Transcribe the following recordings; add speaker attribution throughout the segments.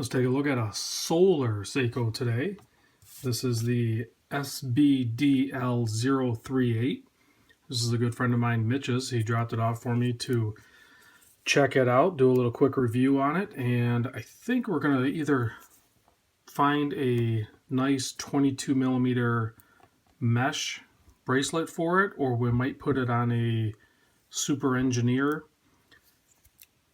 Speaker 1: Let's take a look at a solar Seiko today. This is the SBDL038. This is a good friend of mine, Mitch's. He dropped it off for me to check it out, do a little quick review on it, and I think we're going to either find a nice 22 millimeter mesh bracelet for it, or we might put it on a Super Engineer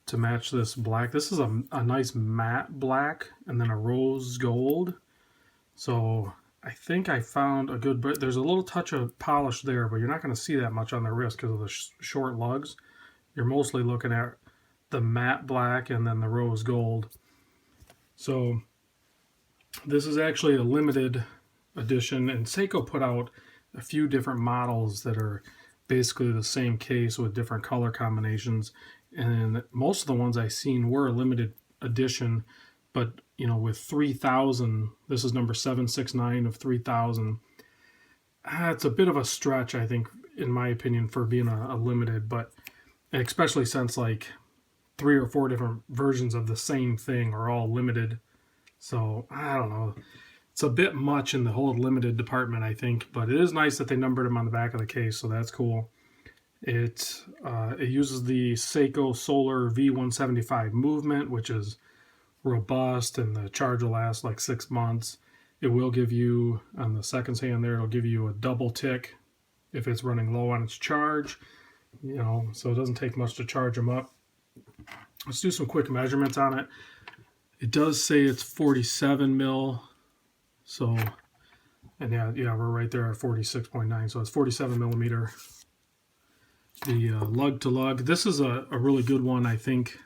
Speaker 1: to match this black. This is a nice matte black and then a rose gold. So I think I found a good, but there's a little touch of polish there, but you're not going to see that much on the wrist because of the short lugs. You're mostly looking at the matte black and then the rose gold. So this is actually a limited edition, and Seiko put out a few different models that are basically the same case with different color combinations. And most of the ones I seen were a limited edition, but you know, with 3,000, this is number 769 of 3,000. It's a bit of a stretch, I think, in my opinion, for being a limited, but especially since like 3 or 4 different versions of the same thing are all limited. So I don't know. It's a bit much in the whole limited department, I think, but it is nice that they numbered them on the back of the case, so that's cool. It uses the Seiko Solar V175 movement, which is robust, and the charge will last like 6 months. It will give you, on the seconds hand there, it'll give you a double tick if it's running low on its charge. You know, so it doesn't take much to charge them up. Let's do some quick measurements on it. It does say it's 47 mil. So, and yeah, we're right there at 46.9. So it's 47 millimeter. The lug to lug. This is a really good one, I think,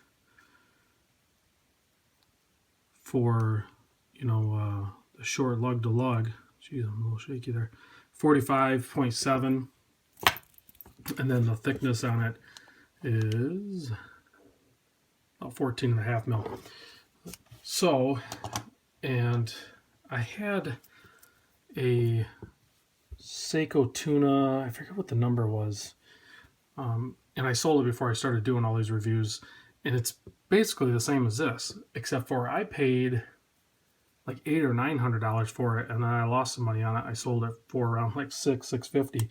Speaker 1: for, you know, the short lug to lug. Geez, I'm a little shaky there. 45.7. And then the thickness on it is about 14.5 mil. So, and I had a Seiko Tuna, I forget what the number was, and I sold it before I started doing all these reviews, and it's basically the same as this, except for I paid like $800 or $900 for it, and then I lost some money on it. I sold it for around like $650.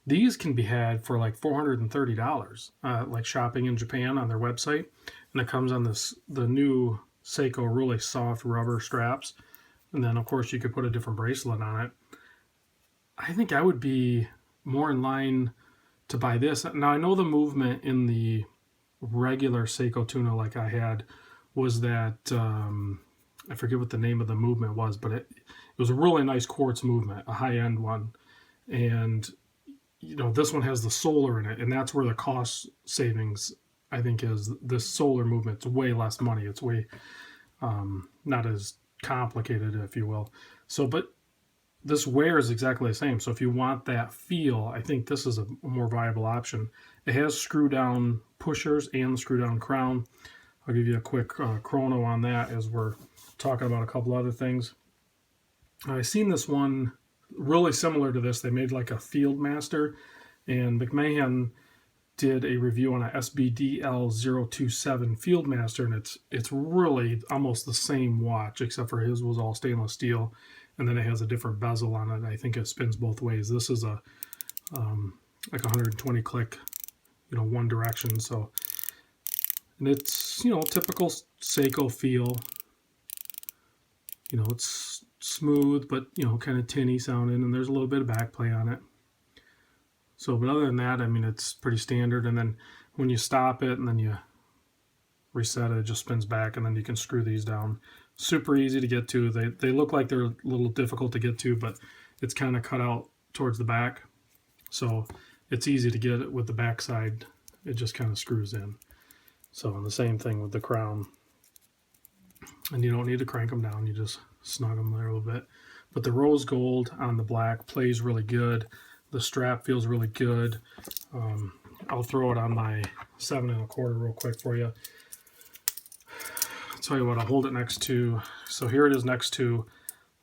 Speaker 1: These can be had for like $430, like shopping in Japan on their website, and it comes on the new Seiko really soft rubber straps, and then of course you could put a different bracelet on it. I think I would be more in line to buy this. Now I know the movement in the regular Seiko Tuna like I had was that I forget what the name of the movement was, but it was a really nice quartz movement, a high-end one. And you know, this one has the solar in it, and that's where the cost savings, I think, is. This solar movement. It's way less money. It's way not as complicated, if you will. So, but this wear is exactly the same. So if you want that feel, I think this is a more viable option. It has screw down pushers and the screw down crown. I'll give you a quick chrono on that as we're talking about a couple other things. I've seen this one really similar to this. They made like a Fieldmaster, and McMahon did a review on a SBDL027 Fieldmaster, and it's really almost the same watch, except for his was all stainless steel, and then it has a different bezel on it. I think it spins both ways. This is a like 120 click, you know, one direction. So, and it's, you know, typical Seiko feel. You know, it's smooth, but, you know, kind of tinny sounding, and there's a little bit of back play on it. So, but other than that, I mean, it's pretty standard. And then when you stop it and then you reset it, it just spins back, and then you can screw these down. Super easy to get to. They look like they're a little difficult to get to, but it's kind of cut out towards the back. So it's easy to get it with the back side. It just kind of screws in. So, and the same thing with the crown. And you don't need to crank them down. You just snug them there a little bit. But the rose gold on the black plays really good. The strap feels really good. I'll throw it on my 7 1/4 real quick for you. I'll tell you what, I'll hold it next to, so here it is next to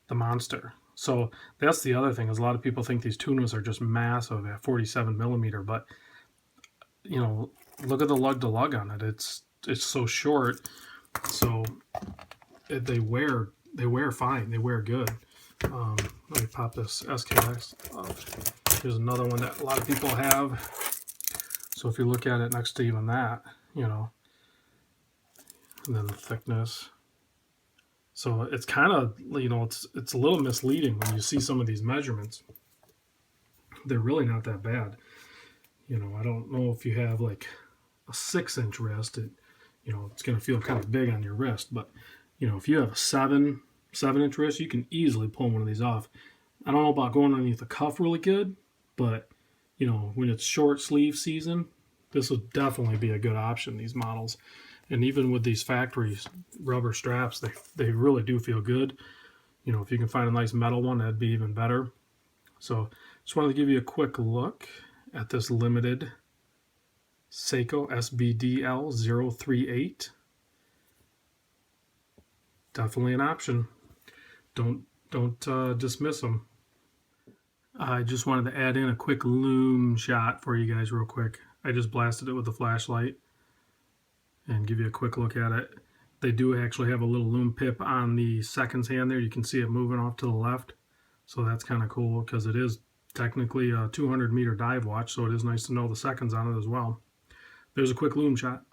Speaker 1: the Monster. So that's the other thing, is a lot of people think these Tunas are just massive at 47 millimeter, but you know, look at the lug to lug on it. It's so short. So they wear fine. They wear good. Let me pop this SKX up. Here's another one that a lot of people have. So if you look at it next to even that, you know, and then the thickness. So it's kind of, you know, it's a little misleading when you see some of these measurements. They're really not that bad. You know, I don't know if you have like a 6-inch wrist, you know, it's going to feel kind of big on your wrist. But, you know, if you have a 7-inch wrist, you can easily pull one of these off. I don't know about going underneath the cuff really good, but, you know, when it's short sleeve season, this would definitely be a good option, these models. And even with these factory rubber straps, they really do feel good. You know, if you can find a nice metal one, that'd be even better. So just wanted to give you a quick look at this limited Seiko SBDL038. Definitely an option. Don't dismiss them. I just wanted to add in a quick loom shot for you guys real quick. I just blasted it with the flashlight and give you a quick look at it. They do actually have a little loom pip on the seconds hand there. You can see it moving off to the left. So that's kind of cool because it is technically a 200-meter dive watch, so it is nice to know the seconds on it as well. There's a quick loom shot.